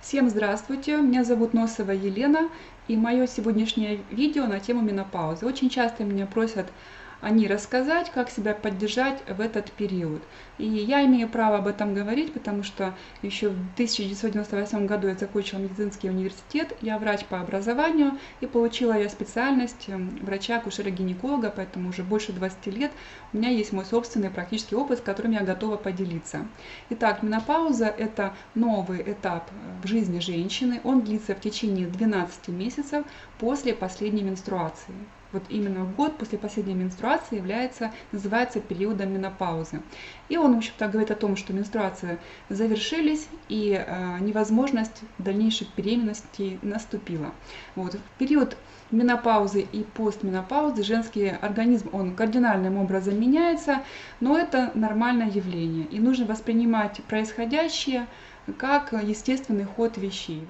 Всем здравствуйте, меня зовут Носова Елена, и мое сегодняшнее видео на тему менопаузы. Очень часто меня просят о ней рассказать, как себя поддержать в этот период. И я имею право об этом говорить, потому что еще в 1998 году я закончила медицинский университет, я врач по образованию, и получила я специальность врача-акушера-гинеколога, поэтому уже больше 20 лет у меня есть мой собственный практический опыт, с которым я готова поделиться. Итак, менопауза – это новый этап в жизни женщины, он длится в течение 12 месяцев после последней менструации. Вот именно год после последней менструации называется периодом менопаузы. И он, в общем-то, говорит о том, что менструации завершились и невозможность дальнейших беременностей наступила. Вот. В период менопаузы и постменопаузы женский организм, он кардинальным образом меняется, но это нормальное явление. И нужно воспринимать происходящее как естественный ход вещей.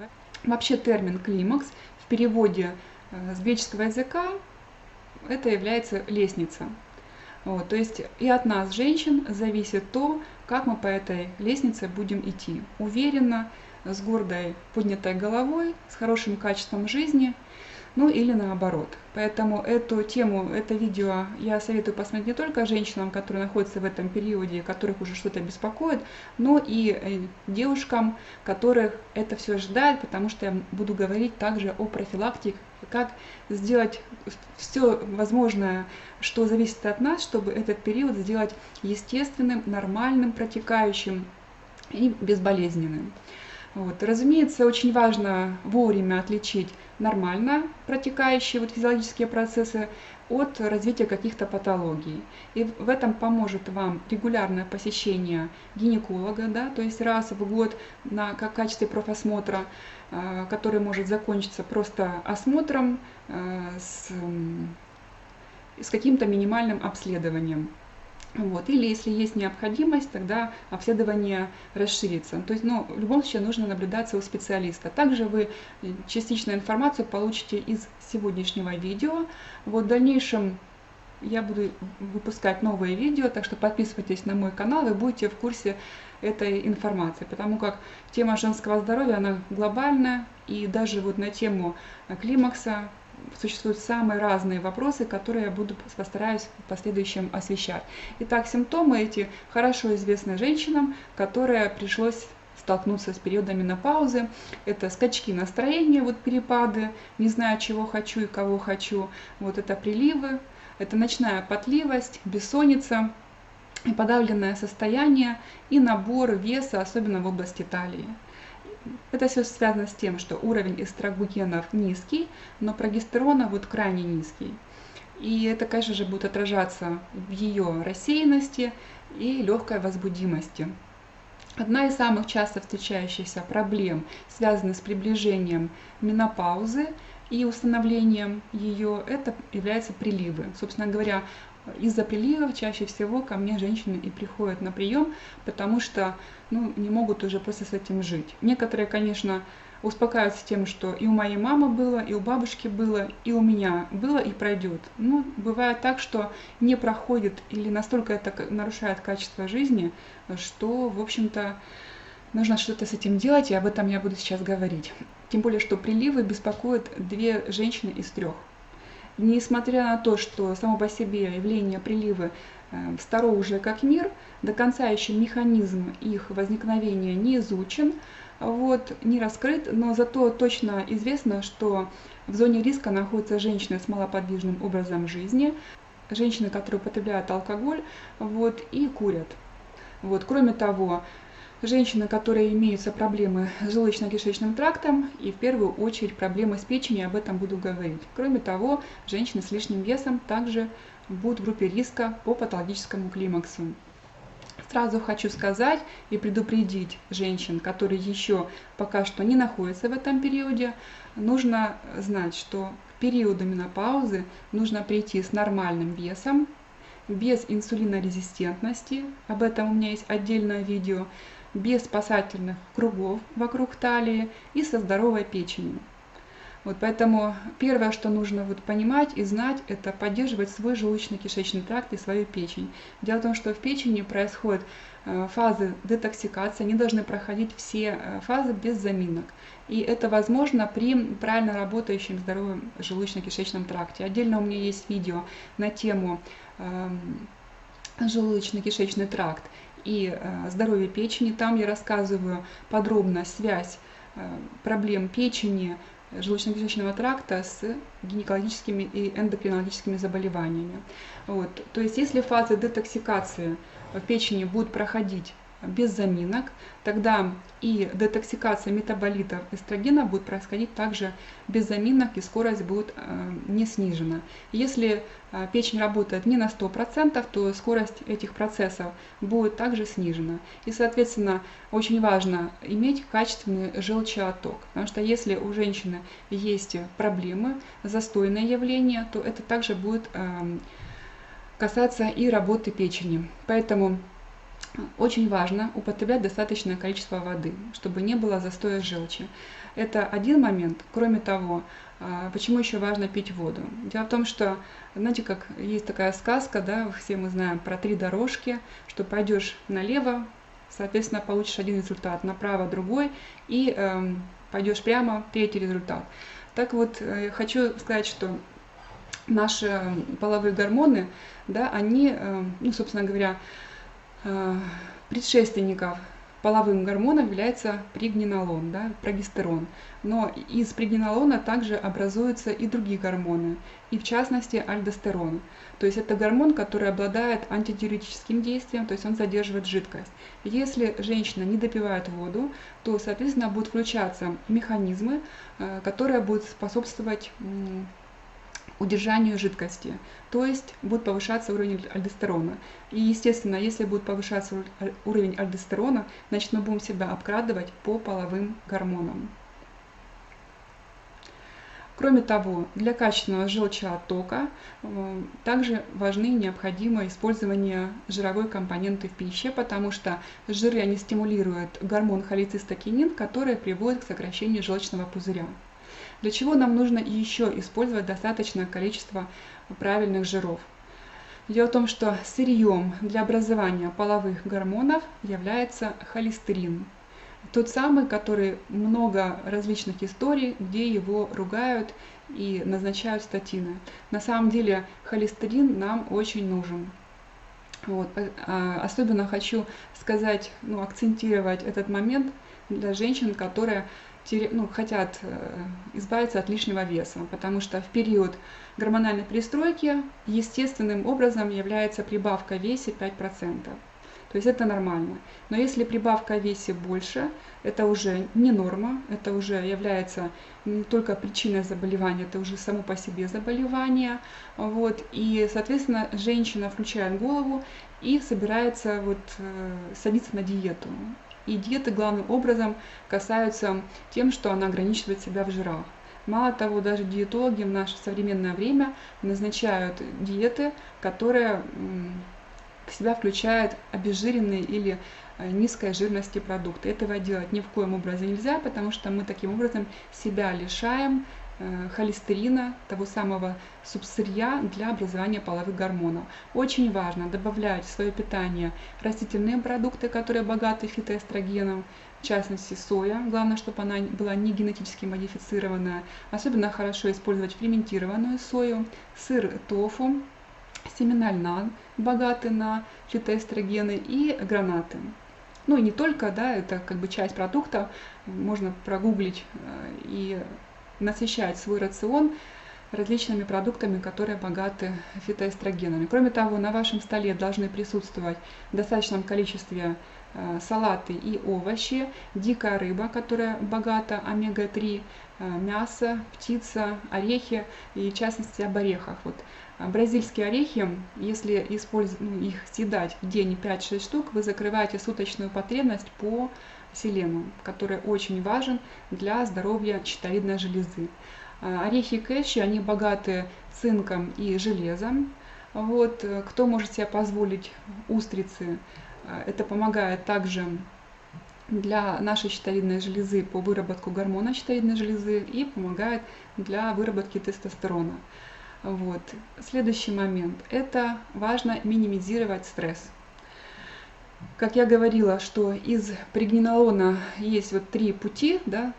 Вообще термин «климакс» в переводе с греческого языка это является лестница. Вот, то есть и от нас, женщин, зависит то, как мы по этой лестнице будем идти. Уверенно, с гордой поднятой головой, с хорошим качеством жизни, ну или наоборот. Поэтому эту тему, это видео я советую посмотреть не только женщинам, которые находятся в этом периоде, которых уже что-то беспокоит, но и девушкам, которых это все ожидает, потому что я буду говорить также о профилактике, как сделать все возможное, что зависит от нас, чтобы этот период сделать естественным, нормальным, протекающим и безболезненным. Вот. Разумеется, очень важно вовремя отличить нормально протекающие физиологические процессы от развития каких-то патологий. И в этом поможет вам регулярное посещение гинеколога, да, то есть раз в год в качестве профосмотра, который может закончиться просто осмотром с каким-то минимальным обследованием. Вот. Или если есть необходимость, тогда обследование расширится. То есть, в любом случае нужно наблюдаться у специалиста. Также вы частичную информацию получите из сегодняшнего видео. Вот в дальнейшем я буду выпускать новые видео, так что подписывайтесь на мой канал и будете в курсе этой информации, потому как тема женского здоровья, она глобальная, и даже на тему климакса существуют самые разные вопросы, которые я постараюсь в последующем освещать. Итак, симптомы эти хорошо известны женщинам, которые пришлось столкнуться с периодом менопаузы. Это скачки настроения, перепады, не знаю, чего хочу и кого хочу. Это приливы, это ночная потливость, бессонница, и подавленное состояние и набор веса, особенно в области талии. Это все связано с тем, что уровень эстрогенов низкий, но прогестерона крайне низкий. И это, конечно же, будет отражаться в ее рассеянности и легкой возбудимости. Одна из самых часто встречающихся проблем связана с приближением менопаузы и установлением ее, это являются приливы. Собственно говоря, из-за приливов чаще всего ко мне женщины и приходят на прием, потому что не могут уже просто с этим жить. Некоторые, конечно, успокаиваются тем, что и у моей мамы было, и у бабушки было, и у меня было, и пройдет. Но бывает так, что не проходит или настолько это нарушает качество жизни, что, в общем-то, нужно что-то с этим делать, и об этом я буду сейчас говорить. Тем более, что приливы беспокоят 2 женщины из 3. Несмотря на то, что само по себе явление приливы старо уже как мир, до конца еще механизм их возникновения не изучен, не раскрыт, но зато точно известно, что в зоне риска находятся женщины с малоподвижным образом жизни, женщины, которые употребляют алкоголь и курят. Кроме того, женщины, которые имеются проблемы с желудочно-кишечным трактом и в первую очередь проблемы с печенью, об этом буду говорить. Кроме того, женщины с лишним весом также будут в группе риска по патологическому климаксу. Сразу хочу сказать и предупредить женщин, которые еще пока что не находятся в этом периоде, нужно знать, что к периоду менопаузы нужно прийти с нормальным весом, без инсулинорезистентности, об этом у меня есть отдельное видео, без спасательных кругов вокруг талии и со здоровой печенью. Вот поэтому первое, что нужно вот понимать и знать, это поддерживать свой желудочно-кишечный тракт и свою печень. Дело в том, что в печени происходят фазы детоксикации, они должны проходить все фазы без заминок. И это возможно при правильно работающем здоровом желудочно-кишечном тракте. Отдельно у меня есть видео на тему желудочно-кишечный тракт и здоровье печени. Там я рассказываю подробно связь проблем печени, желудочно-кишечного тракта с гинекологическими и эндокринологическими заболеваниями. Вот. То есть если фазы детоксикации в печени будут проходить без заминок, тогда и детоксикация метаболитов эстрогена будет происходить также без заминок, и скорость будет не снижена. Если печень работает не на 100%, то скорость этих процессов будет также снижена. И, соответственно, очень важно иметь качественный желчеотток, потому что если у женщины есть проблемы, застойное явление, то это также будет касаться и работы печени. Поэтому очень важно употреблять достаточное количество воды, чтобы не было застоя желчи. Это один момент. Кроме того, почему еще важно пить воду? Дело в том, что, знаете, как есть такая сказка, да, все мы знаем про 3 дорожки, что пойдешь налево, соответственно, получишь один результат, направо другой, и пойдешь прямо, 3-й результат. Так вот, хочу сказать, что наши половые гормоны, да, они, ну, собственно говоря, предшественников половым гормоном является прегненолон, да, прогестерон. Но из прегненолона также образуются и другие гормоны, и в частности альдостерон. То есть это гормон, который обладает антидиуретическим действием, то есть он задерживает жидкость. Если женщина не допивает воду, то, соответственно, будут включаться механизмы, которые будут способствовать удержанию жидкости, то есть будет повышаться уровень альдостерона. И, естественно, если будет повышаться уровень альдостерона, значит, мы будем себя обкрадывать по половым гормонам. Кроме того, для качественного желчеоттока также важны и необходимо использование жировой компоненты в пище, потому что жиры, они стимулируют гормон холецистокинин, который приводит к сокращению желчного пузыря. Для чего нам нужно еще использовать достаточное количество правильных жиров? Дело в том, что сырьем для образования половых гормонов является холестерин. Тот самый, который много различных историй, где его ругают и назначают статины. На самом деле холестерин нам очень нужен. Вот. Особенно хочу сказать, акцентировать этот момент для женщин, которые хотят избавиться от лишнего веса, потому что в период гормональной перестройки естественным образом является прибавка в весе 5%. То есть это нормально. Но если прибавка в весе больше, это уже не норма, это уже является не только причиной заболевания, это уже само по себе заболевание. Вот. И, соответственно, женщина включает голову и собирается садиться на диету. И диеты главным образом касаются тем, что она ограничивает себя в жирах. Мало того, даже диетологи в наше современное время назначают диеты, которые в себя включают обезжиренные или низкой жирности продукты. Этого делать ни в коем образе нельзя, потому что мы таким образом себя лишаем холестерина, того самого субсырья для образования половых гормонов. Очень важно добавлять в свое питание растительные продукты, которые богаты фитоэстрогеном, в частности соя. Главное, чтобы она была не генетически модифицированная. Особенно хорошо использовать ферментированную сою, сыр тофу, семена льна, богаты на фитоэстрогены, и гранаты. Ну и не только, да, это как бы часть продуктов, можно прогуглить и насыщать свой рацион различными продуктами, которые богаты фитоэстрогенами. Кроме того, на вашем столе должны присутствовать в достаточном количестве салаты и овощи, дикая рыба, которая богата омега-3, мясо, птица, орехи, и в частности об орехах. Бразильские орехи, если их съедать в день 5-6 штук, вы закрываете суточную потребность по селену, который очень важен для здоровья щитовидной железы. Орехи кэшью, они богаты цинком и железом. Кто может себе позволить устрицы, это помогает также для нашей щитовидной железы по выработку гормона щитовидной железы и помогает для выработки тестостерона. Вот. Следующий момент. Это важно минимизировать стресс. Как я говорила, что из прегненолона есть вот 3 пути, да,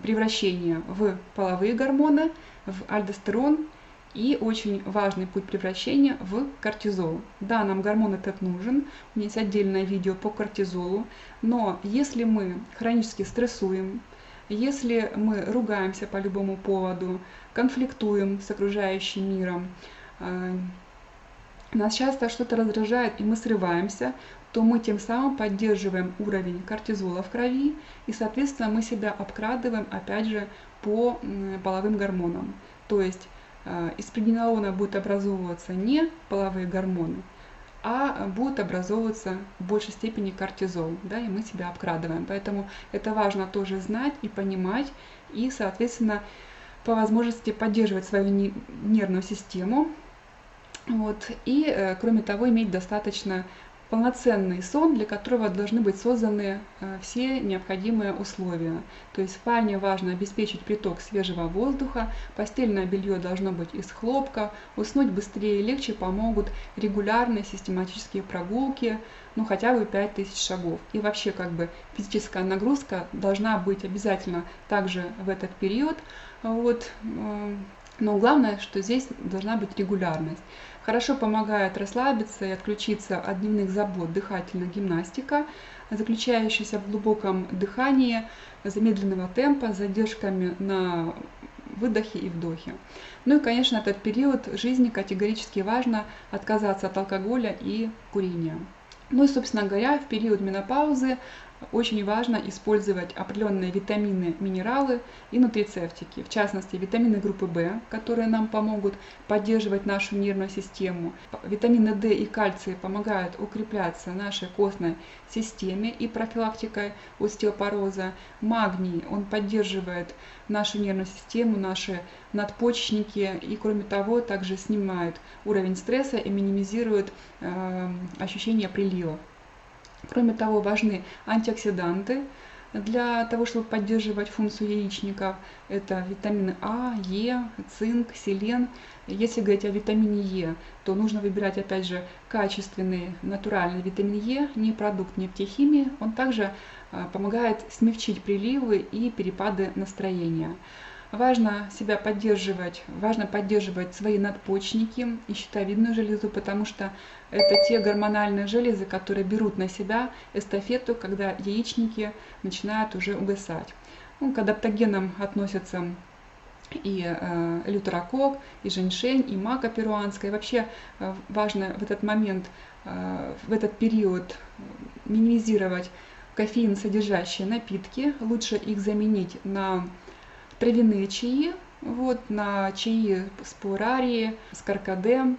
превращения в половые гормоны, в альдостерон и очень важный путь превращения в кортизол. Да, нам гормон этот нужен, у меня есть отдельное видео по кортизолу, но если мы хронически стрессуем, если мы ругаемся по любому поводу, конфликтуем с окружающим миром, нас часто что-то раздражает и мы срываемся, то мы тем самым поддерживаем уровень кортизола в крови и, соответственно, мы себя обкрадываем, опять же, по половым гормонам. То есть из прегненолона будут образовываться не половые гормоны, а будут образовываться в большей степени кортизол, да, и мы себя обкрадываем. Поэтому это важно тоже знать и понимать, и, соответственно, по возможности поддерживать свою нервную систему. Вот. И, кроме того, иметь достаточно полноценный сон, для которого должны быть созданы все необходимые условия. То есть в спальне важно обеспечить приток свежего воздуха, постельное белье должно быть из хлопка, уснуть быстрее и легче помогут регулярные систематические прогулки, ну хотя бы 5000 шагов. И вообще как бы физическая нагрузка должна быть обязательно также в этот период. Вот. Но главное, что здесь должна быть регулярность. Хорошо помогает расслабиться и отключиться от дневных забот дыхательная гимнастика, заключающаяся в глубоком дыхании, замедленного темпа, с задержками на выдохе и вдохе. Ну и, конечно, этот период жизни категорически важно отказаться от алкоголя и курения. Ну и, собственно говоря, в период менопаузы очень важно использовать определенные витамины, минералы и нутрицептики, в частности витамины группы В, которые нам помогут поддерживать нашу нервную систему. Витамины D и кальций помогают укрепляться нашей костной системе и профилактикой остеопороза. Магний, он поддерживает нашу нервную систему, наши надпочечники и, кроме того, также снимает уровень стресса и минимизирует ощущение приливов. Кроме того, важны антиоксиданты для того, чтобы поддерживать функцию яичников. Это витамины А, Е, цинк, селен. Если говорить о витамине Е, то нужно выбирать, опять же, качественный, натуральный витамин Е, не продукт нефтехимии. Он также помогает смягчить приливы и перепады настроения. Важно себя поддерживать, важно поддерживать свои надпочечники и щитовидную железу, потому что это те гормональные железы, которые берут на себя эстафету, когда яичники начинают уже угасать. Ну, к адаптогенам относятся и элeuтерокок, и женьшень, и мака перуанская. И вообще важно в этот момент, в этот период минимизировать кофеин содержащие напитки. Лучше их заменить на травяные чаи, вот, на чаи с пуэрарии, с каркаде.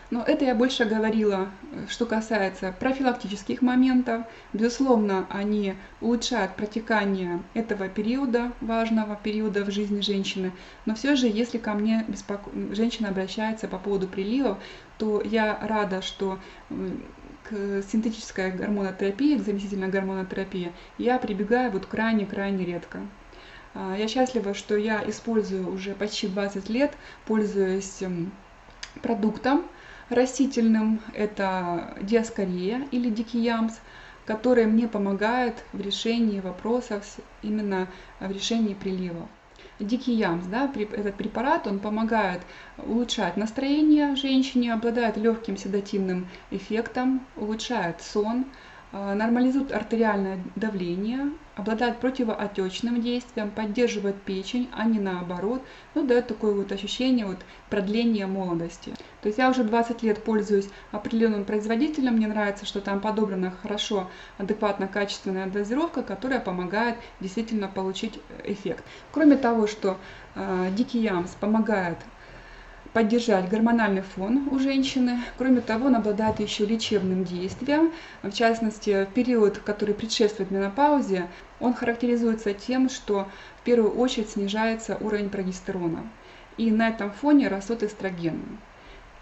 Но это я больше говорила, что касается профилактических моментов. Безусловно, они улучшают протекание этого периода, важного периода в жизни женщины. Но все же, если ко мне женщина обращается по поводу приливов, то я рада, что к синтетической гормонотерапии, к заместительной гормонотерапии я прибегаю вот крайне-крайне редко. Я счастлива, что я использую уже почти 20 лет, пользуюсь продуктом растительным, это диаскорея или дикий ямс, который мне помогает в решении вопросов, именно в решении приливов. Дикий ямс, да, этот препарат, он помогает улучшать настроение женщине, обладает легким седативным эффектом, улучшает сон, нормализует артериальное давление, обладает противоотечным действием, поддерживает печень, а не наоборот, ну, дает такое вот ощущение вот продления молодости. То есть я уже 20 лет пользуюсь определенным производителем, мне нравится, что там подобрана хорошо, адекватно качественная дозировка, которая помогает действительно получить эффект. Кроме того, что дикий ямс помогает поддержать гормональный фон у женщины. Кроме того, он обладает еще лечебным действием. В частности, в период, который предшествует менопаузе, он характеризуется тем, что в первую очередь снижается уровень прогестерона. И на этом фоне растут эстрогены.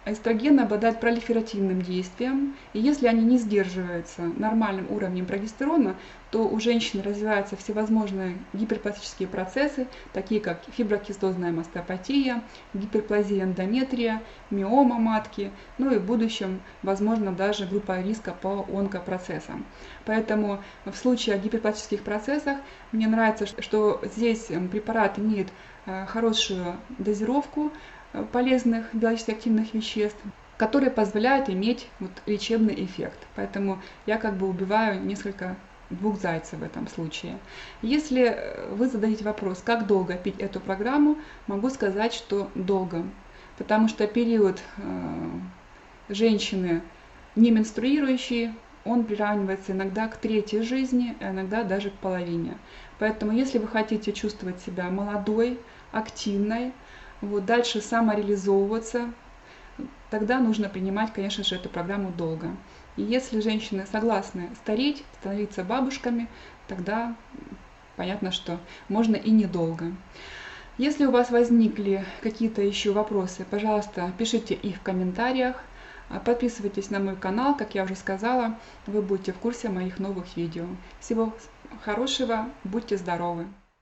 эстрогены обладают пролиферативным действием, и если они не сдерживаются нормальным уровнем прогестерона, то у женщины развиваются всевозможные гиперпластические процессы, такие как фиброкистозная мастопатия, гиперплазия эндометрия, миома матки, ну и в будущем, возможно, даже группа риска по онкопроцессам. Поэтому в случае о гиперпластических процессах мне нравится, что здесь препарат имеет хорошую дозировку полезных биологически активных веществ, которые позволяют иметь лечебный эффект. Поэтому я убиваю двух зайцев в этом случае. Если вы зададите вопрос, как долго пить эту программу, могу сказать, что долго. Потому что период женщины не менструирующей, он приравнивается иногда к трети жизни, а иногда даже к половине. Поэтому если вы хотите чувствовать себя молодой, активной, дальше самореализовываться, тогда нужно принимать, конечно же, эту программу долго. И если женщины согласны стареть, становиться бабушками, тогда понятно, что можно и недолго. Если у вас возникли какие-то еще вопросы, пожалуйста, пишите их в комментариях. Подписывайтесь на мой канал, как я уже сказала, вы будете в курсе моих новых видео. Всего хорошего, будьте здоровы!